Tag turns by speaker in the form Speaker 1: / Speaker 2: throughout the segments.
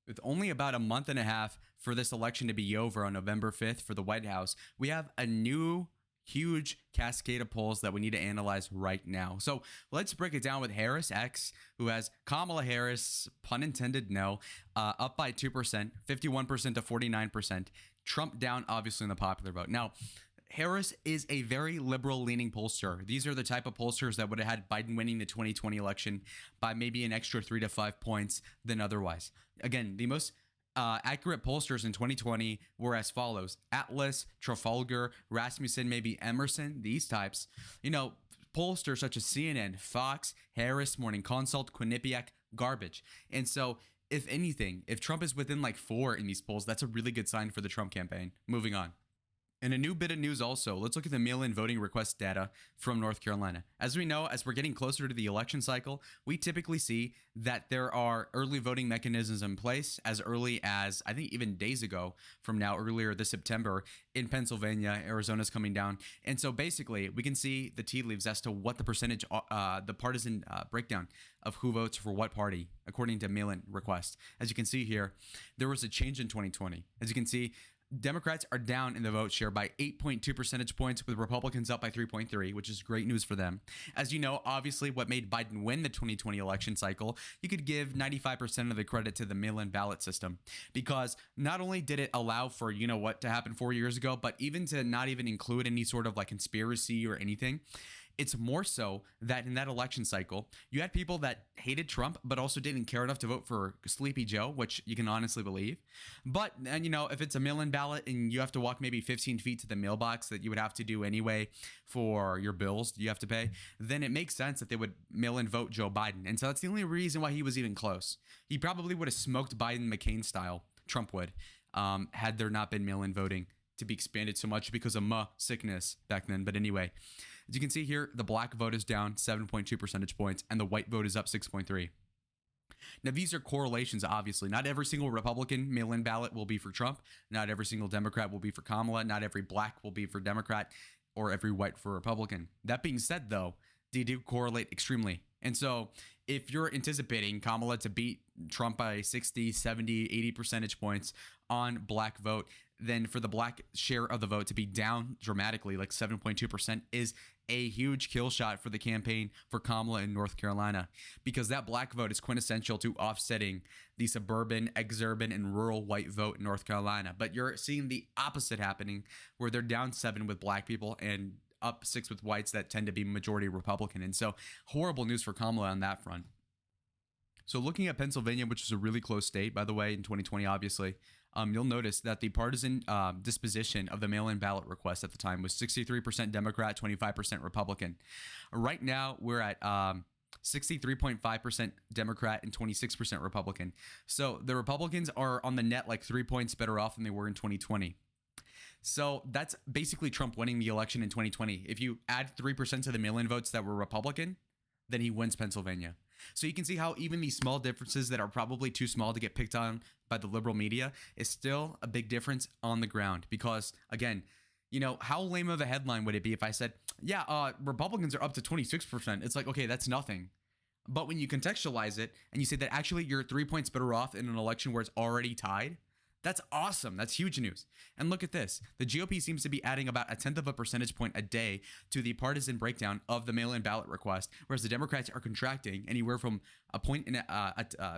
Speaker 1: With only about a month and a half for this election to be over on November 5th for the White House, we have a new huge cascade of polls that we need to analyze right now. So let's break it down with Harris X, who has Kamala Harris, pun intended, no, up by 2%, 51% to 49%. Trump down, obviously, in the popular vote. Now, Harris is a very liberal leaning pollster. These are the type of pollsters that would have had Biden winning the 2020 election by maybe an extra 3 to 5 points than otherwise. Again, the most accurate pollsters in 2020 were as follows: Atlas, Trafalgar, Rasmussen, maybe Emerson, these types. Pollsters such as CNN, Fox, Harris, Morning Consult, Quinnipiac, garbage. And so, if anything, if Trump is within like 4 in these polls, that's a really good sign for the Trump campaign. Moving on. And a new bit of news also, let's look at the mail-in voting request data from North Carolina. As we know, as we're getting closer to the election cycle, we typically see that there are early voting mechanisms in place as early as, I think even days ago from now, earlier this September in Pennsylvania. Arizona's coming down. And so basically, we can see the tea leaves as to what the percentage, the partisan breakdown of who votes for what party, according to mail-in request. As you can see here, there was a change in 2020. As you can see, Democrats are down in the vote share by 8.2 percentage points, with Republicans up by 3.3, which is great news for them. As you know, obviously, what made Biden win the 2020 election cycle, you could give 95% of the credit to the mail-in ballot system, because not only did it allow for, what to happen 4 years ago, but even to not even include any sort of like conspiracy or anything. It's more so that in that election cycle, you had people that hated Trump, but also didn't care enough to vote for Sleepy Joe, which you can honestly believe. But, and if it's a mail-in ballot and you have to walk maybe 15 feet to the mailbox that you would have to do anyway for your bills you have to pay, then it makes sense that they would mail-in vote Joe Biden. And so that's the only reason why he was even close. He probably would have smoked Biden McCain style, Trump would, had there not been mail-in voting to be expanded so much because of sickness back then. But anyway, as you can see here, the black vote is down 7.2 percentage points and the white vote is up 6.3. Now, these are correlations, obviously. Not every single Republican mail-in ballot will be for Trump. Not every single Democrat will be for Kamala. Not every black will be for Democrat, or every white for Republican. That being said, though, they do correlate extremely. And so if you're anticipating Kamala to beat Trump by 60, 70, 80 percentage points on black vote, then for the black share of the vote to be down dramatically, like 7.2%, is a huge kill shot for the campaign for Kamala in North Carolina, because that black vote is quintessential to offsetting the suburban, exurban, and rural white vote in North Carolina. But you're seeing the opposite happening, where they're down 7 with black people and up 6 with whites that tend to be majority Republican. And so horrible news for Kamala on that front. So looking at Pennsylvania, which is a really close state, by the way, in 2020, obviously, you'll notice that the partisan disposition of the mail-in ballot request at the time was 63% Democrat, 25% Republican. Right now, we're at 63.5% Democrat and 26% Republican. So the Republicans are on the net like 3 points better off than they were in 2020. So that's basically Trump winning the election in 2020. If you add 3% to the mail-in votes that were Republican, then he wins Pennsylvania. So you can see how even these small differences that are probably too small to get picked on by the liberal media is still a big difference on the ground. Because again, how lame of a headline would it be if I said, Republicans are up to 26%. It's like, okay, that's nothing. But when you contextualize it and you say that actually you're 3 points better off in an election where it's already tied, that's awesome. That's huge news. And look at this. The GOP seems to be adding about 1/10 of a percentage point a day to the partisan breakdown of the mail-in ballot request, whereas the Democrats are contracting anywhere from a point in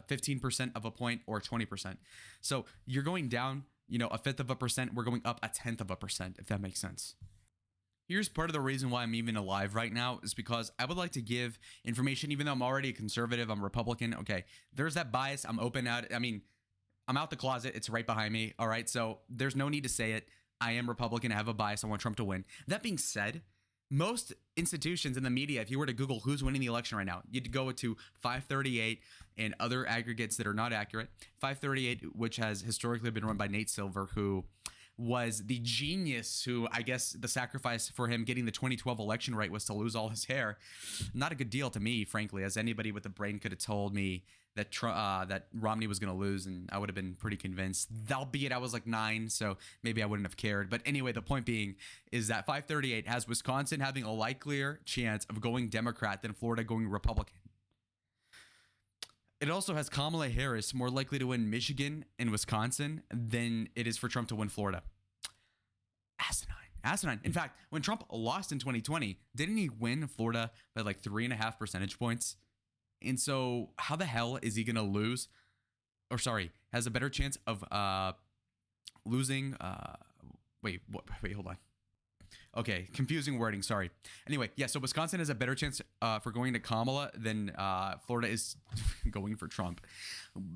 Speaker 1: 15% of a point or 20%. So you're going down, 1/5 of a percent. We're going up 1/10 of a percent, if that makes sense. Here's part of the reason why I'm even alive right now is because I would like to give information, even though I'm already a conservative, I'm a Republican. Okay, there's that bias. I'm open at it. I mean, I'm out the closet. It's right behind me. All right. So there's no need to say it. I am Republican. I have a bias. I want Trump to win. That being said, most institutions in the media, if you were to Google who's winning the election right now, you'd go to 538 and other aggregates that are not accurate. 538, which has historically been run by Nate Silver, who was the genius who, I guess, the sacrifice for him getting the 2012 election right was to lose all his hair. Not a good deal to me, frankly, as anybody with a brain could have told me that that Romney was going to lose, and I would have been pretty convinced. Albeit I was like 9, so maybe I wouldn't have cared. But anyway, the point being is that 538 has Wisconsin having a likelier chance of going Democrat than Florida going Republican. It also has Kamala Harris more likely to win Michigan and Wisconsin than it is for Trump to win Florida. Asinine. Asinine. In fact, when Trump lost in 2020, didn't he win Florida by like 3.5 percentage points? And so how the hell is he going to lose? Or sorry, has a better chance of losing. Wait, hold on. Okay, confusing wording. Sorry. Anyway, yeah, so Wisconsin has a better chance for going to Kamala than Florida is going for Trump.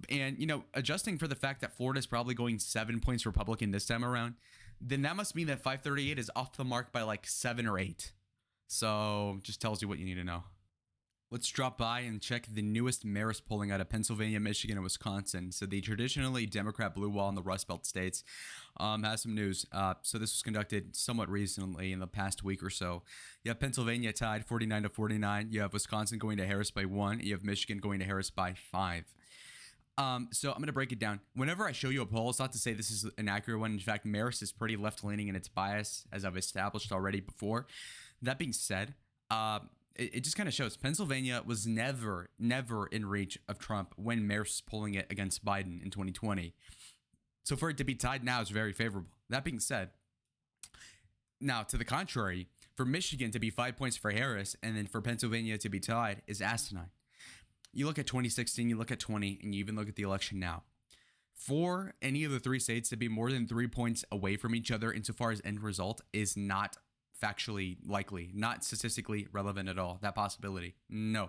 Speaker 1: And, you know, adjusting for the fact that Florida is probably going 7 points Republican this time around, then that must mean that 538 is off the mark by like 7 or 8. So just tells you what you need to know. Let's drop by and check the newest Marist polling out of Pennsylvania, Michigan, and Wisconsin. So the traditionally Democrat blue wall in the Rust Belt states has some news. So this was conducted somewhat recently in the past week or so. You have Pennsylvania tied 49-49. You have Wisconsin going to Harris by 1. You have Michigan going to Harris by 5. So I'm going to break it down. Whenever I show you a poll, it's not to say this is an accurate one. In fact, Marist is pretty left-leaning in its bias, as I've established already before. That being said, it just kind of shows Pennsylvania was never in reach of Trump when Marist was polling it against Biden in 2020. So for it to be tied now is very favorable. That being said, now to the contrary, for Michigan to be 5 points for Harris and then for Pennsylvania to be tied is asinine. You look at 2016, you look at 20, and you even look at the election now. For any of the three states to be more than 3 points away from each other insofar as end result is not factually likely, not statistically relevant at all. That possibility, no.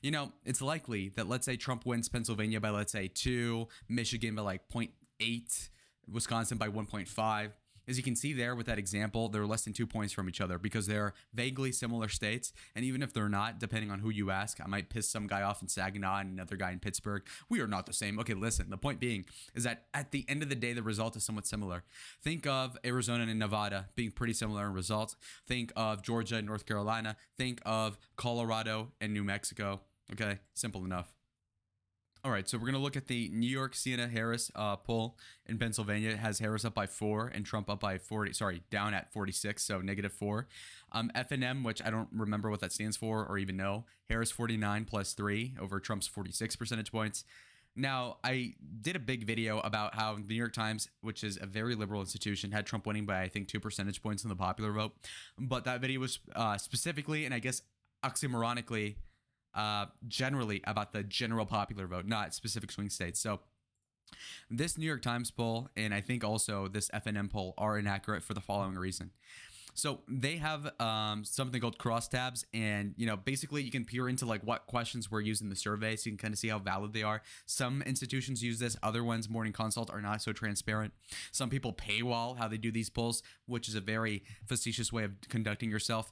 Speaker 1: You know, it's likely that let's say Trump wins Pennsylvania by let's say 2, Michigan by like 0.8, Wisconsin by 1.5. As you can see there with that example, they're less than 2 points from each other because they're vaguely similar states. And even if they're not, depending on who you ask, I might piss some guy off in Saginaw and another guy in Pittsburgh. We are not the same. Okay, listen, the point being is that at the end of the day, the result is somewhat similar. Think of Arizona and Nevada being pretty similar in results. Think of Georgia and North Carolina. Think of Colorado and New Mexico. Okay, simple enough. All right, so we're going to look at the New York Sienna Harris poll in Pennsylvania. It has Harris up by 4 and Trump up by 40, down at 46, so -4. FNM, which I don't remember what that stands for or even know. Harris 49 plus 3 over Trump's 46 percentage points. Now, I did a big video about how the New York Times, which is a very liberal institution, had Trump winning by, I think, 2 percentage points in the popular vote. But that video was specifically, and I guess oxymoronically, generally about the general popular vote, not specific swing states. So this New York Times poll, and I think also this FNM poll, are inaccurate for the following reason. So they have something called crosstabs, and basically you can peer into like what questions were used in the survey, so you can kind of see how valid they are. Some institutions use this, other ones, Morning Consult, are not so transparent. Some people paywall how they do these polls, which is a very facetious way of conducting yourself,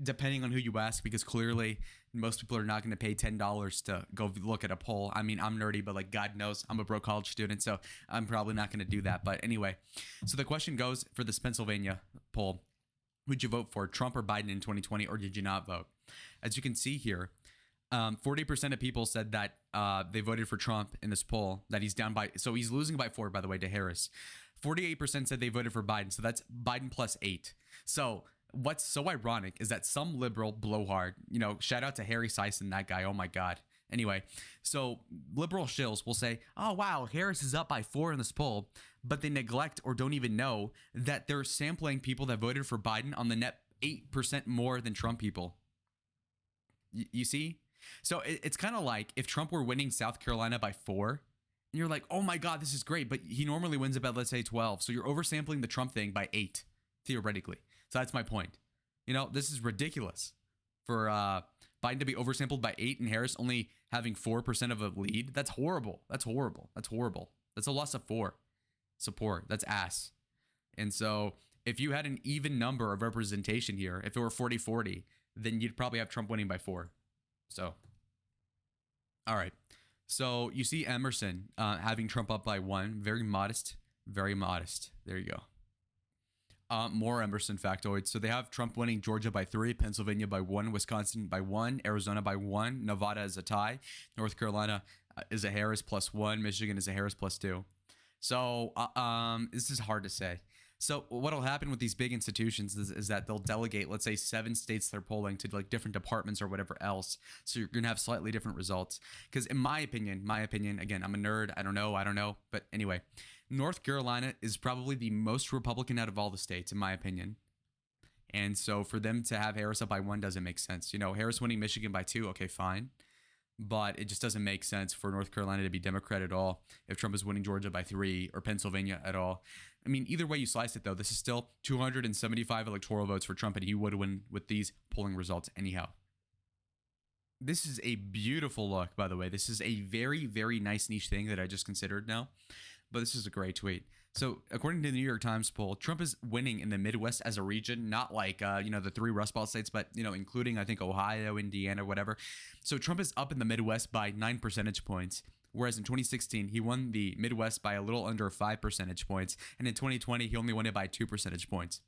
Speaker 1: depending on who you ask, because clearly most people are not going to pay $10 to go look at a poll. I mean, I'm nerdy, but like God knows I'm a broke college student, so I'm probably not going to do that. But anyway, so the question goes for this Pennsylvania poll: who'd you vote for, Trump or Biden in 2020, or did you not vote? As you can see here, 40% of people said that they voted for Trump in this poll, that he's down by, so he's losing by 4, by the way, to Harris. 48% said they voted for Biden, so that's Biden plus 8. So what's so ironic is that some liberal blowhard, shout out to Harry Sison, that guy, oh my God. Anyway, so liberal shills will say, oh wow, Harris is up by 4 in this poll, but they neglect or don't even know that they're sampling people that voted for Biden on the net 8% more than Trump people. You see? So it's kind of like if Trump were winning South Carolina by 4, and you're like, oh my God, this is great, but he normally wins about, let's say, 12. So you're oversampling the Trump thing by 8, theoretically. So that's my point. This is ridiculous for Biden to be oversampled by 8 and Harris only having 4% of a lead. That's horrible. That's horrible. That's horrible. That's a loss of 4 support. That's ass. And so if you had an even number of representation here, if it were 40-40, then you'd probably have Trump winning by 4. So, all right. So you see Emerson having Trump up by 1. Very modest. Very modest. There you go. More Emerson factoids. So they have Trump winning Georgia by 3, Pennsylvania by 1, Wisconsin by 1, Arizona by 1, Nevada is a tie, North Carolina is a Harris plus 1, Michigan is a Harris plus 2. So this is hard to say. So what'll happen with these big institutions is that they'll delegate, let's say 7 states they're polling to like different departments or whatever else. So you're gonna have slightly different results. Because in my opinion, again, I'm a nerd. I don't know. But anyway, North Carolina is probably the most Republican out of all the states, in my opinion. And so for them to have Harris up by 1 doesn't make sense. Harris winning Michigan by 2, okay, fine. But it just doesn't make sense for North Carolina to be Democrat at all if Trump is winning Georgia by 3 or Pennsylvania at all. I mean, either way you slice it, though, this is still 275 electoral votes for Trump, and he would win with these polling results anyhow. This is a beautiful look, by the way. This is a very, very nice niche thing that I just considered now. But this is a great tweet. So according to the New York Times poll, Trump is winning in the Midwest as a region, not like, the 3 Rust Belt states, but, including, I think, Ohio, Indiana, whatever. So Trump is up in the Midwest by 9 percentage points. Whereas in 2016, he won the Midwest by a little under 5 percentage points. And in 2020, he only won it by 2 percentage points.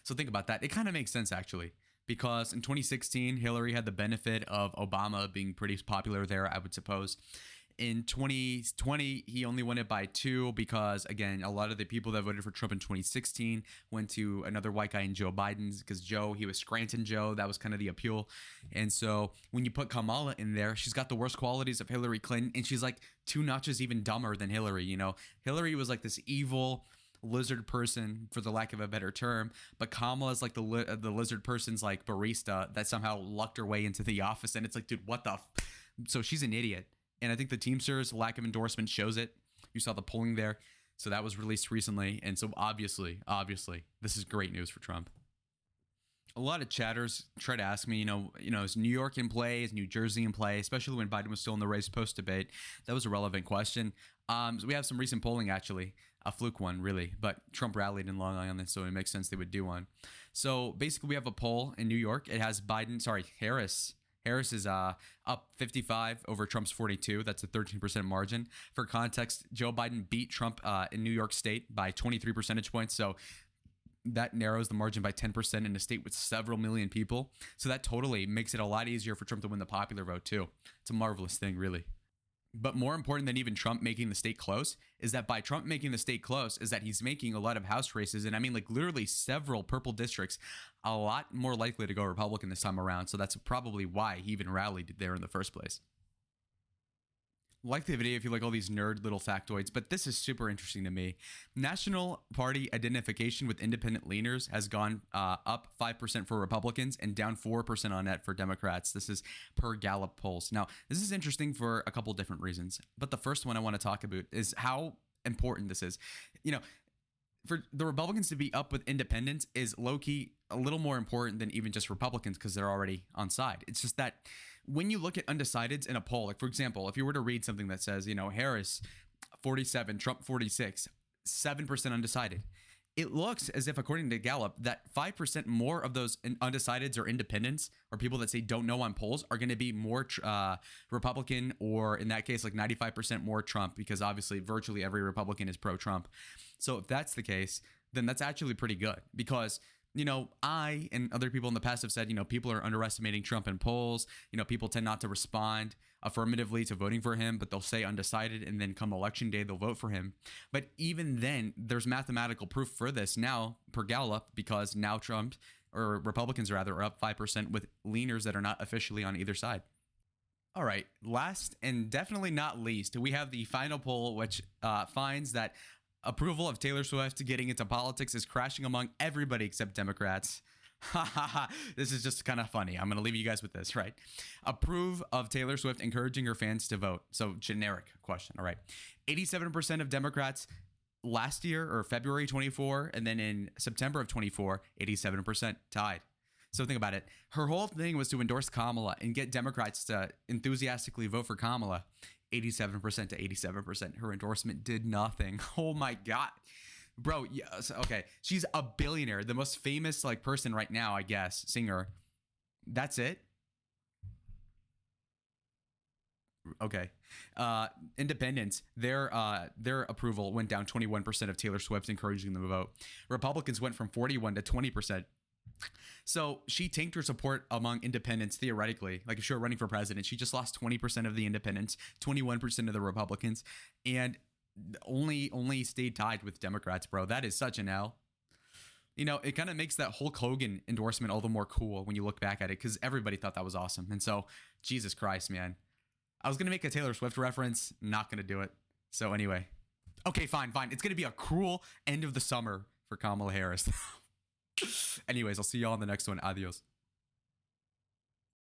Speaker 1: So think about that. It kind of makes sense, actually. Because in 2016, Hillary had the benefit of Obama being pretty popular there, I would suppose. In 2020, he only won it by 2 because, again, a lot of the people that voted for Trump in 2016 went to another white guy in Joe Biden's because he was Scranton Joe. That was kind of the appeal. And so when you put Kamala in there, she's got the worst qualities of Hillary Clinton, and she's like 2 notches even dumber than Hillary. Hillary was like this evil lizard person, for the lack of a better term, but Kamala is like the lizard person's like barista that somehow lucked her way into the office. And it's like, dude, what the so she's an idiot. And I think the Teamsters lack of endorsement shows it. You saw the polling there. So that was released recently. And so obviously, this is great news for Trump. A lot of chatters try to ask me, is New York in play? Is New Jersey in play? Especially when Biden was still in the race post-debate. That was a relevant question. So we have some recent polling, actually. A fluke one, really. But Trump rallied in Long Island, so it makes sense they would do one. So basically, we have a poll in New York. It has Harris. Harris is up 55 over Trump's 42. That's a 13% margin. For context, Joe Biden beat Trump in New York State by 23 percentage points. So that narrows the margin by 10% in a state with several million people. So that totally makes it a lot easier for Trump to win the popular vote, too. It's a marvelous thing, really. But more important than even Trump making the state close is that by Trump making the state close is that he's making a lot of House races. And I mean, like literally several purple districts, a lot more likely to go Republican this time around. So that's probably why he even rallied there in the first place. Like the video if you like all these nerd little factoids, but this is super interesting to me. National Party identification with independent leaners has gone up 5% for Republicans and down 4% on net for Democrats. This is per Gallup polls. Now, this is interesting for a couple different reasons, but the first one I want to talk about is how important this is. For the Republicans to be up with independents is low-key a little more important than even just Republicans because they're already on side. It's just that when you look at undecideds in a poll, like for example, if you were to read something that says, Harris 47, Trump 46, 7% undecided, it looks as if, according to Gallup, that 5% more of those undecideds or independents or people that say don't know on polls are going to be more Republican, or in that case, like 95% more Trump, because obviously virtually every Republican is pro-Trump. So if that's the case, then that's actually pretty good because I and other people in the past have said, people are underestimating Trump in polls. People tend not to respond affirmatively to voting for him, but they'll say undecided, and then come election day, they'll vote for him. But even then, there's mathematical proof for this now per Gallup, because now Trump, or Republicans rather, are up 5% with leaners that are not officially on either side. All right, last and definitely not least, we have the final poll, which finds that approval of Taylor Swift getting into politics is crashing among everybody except Democrats. This is just kind of funny. I'm going to leave you guys with this, right? Approve of Taylor Swift encouraging her fans to vote. So generic question. All right. 87% of Democrats last year, or February 24, and then in September of 24, 87% tied. So think about it. Her whole thing was to endorse Kamala and get Democrats to enthusiastically vote for Kamala. 87% to 87%. Her endorsement did nothing. Oh my God. Bro, yes, okay. She's a billionaire, the most famous person right now, I guess, singer. That's it? Okay. Independents, their approval went down 21% of Taylor Swift encouraging them to vote. Republicans went from 41 to 20%. So she tanked her support among independents theoretically. Like if she were running for president, she just lost 20% of the independents, 21% of the Republicans. And only stayed tied with Democrats, bro. That is such an L. You know, it kind of makes that Hulk Hogan endorsement all the more cool when you look back at it, because everybody thought that was awesome. And so, Jesus Christ, man. I was going to make a Taylor Swift reference, not going to do it. So anyway, okay, fine. It's going to be a cruel end of the summer for Kamala Harris. Anyways, I'll see y'all on the next one. Adios.